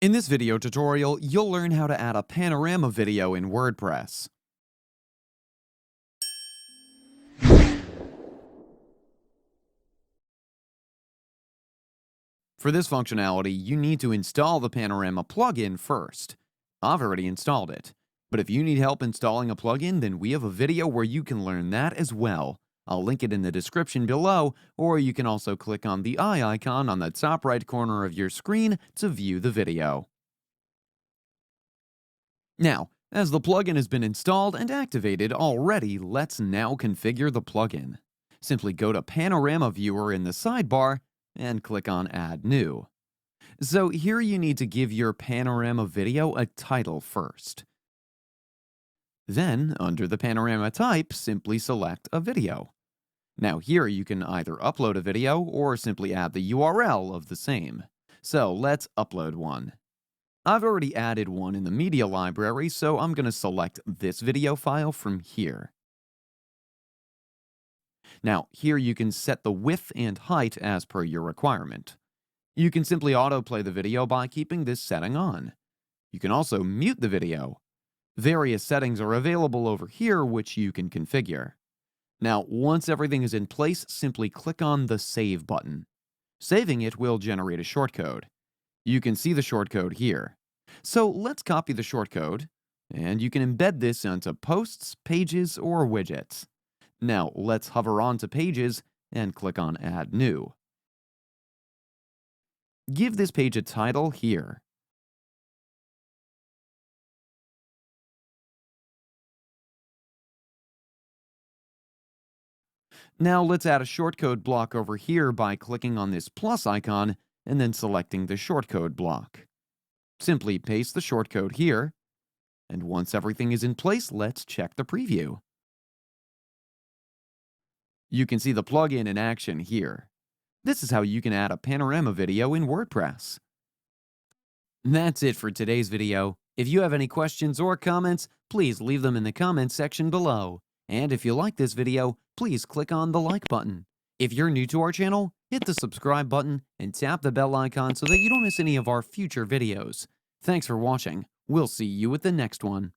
In this video tutorial, you'll learn how to add a panorama video in WordPress. For this functionality, you need to install the Panorama plugin first. I've already installed it, but if you need help installing a plugin, then we have a video where you can learn that as well. I'll link it in the description below, or you can also click on the eye icon on the top right corner of your screen to view the video. Now, as the plugin has been installed and activated already, let's now configure the plugin. Simply go to Panorama Viewer in the sidebar and click on Add New. So here you need to give your panorama video a title first. Then, under the panorama type, simply select a video. Now here you can either upload a video or simply add the URL of the same. So let's upload one. I've already added one in the media library, so I'm going to select this video file from here. Now, here you can set the width and height as per your requirement. You can simply autoplay the video by keeping this setting on. You can also mute the video. Various settings are available over here which you can configure. Now, once everything is in place, simply click on the Save button. Saving it will generate a shortcode. You can see the shortcode here. So let's copy the shortcode, and you can embed this onto posts, pages, or widgets. Now let's hover onto pages and click on Add New. Give this page a title here. Now let's add a shortcode block over here by clicking on this plus icon and then selecting the shortcode block. Simply paste the shortcode here, and once everything is in place, let's check the preview. You can see the plugin in action here. This is how you can add a panorama video in WordPress. That's it for today's video. If you have any questions or comments, please leave them in the comments section below. And if you like this video, please click on the like button. If you're new to our channel, hit the subscribe button and tap the bell icon so that you don't miss any of our future videos. Thanks for watching. We'll see you at the next one.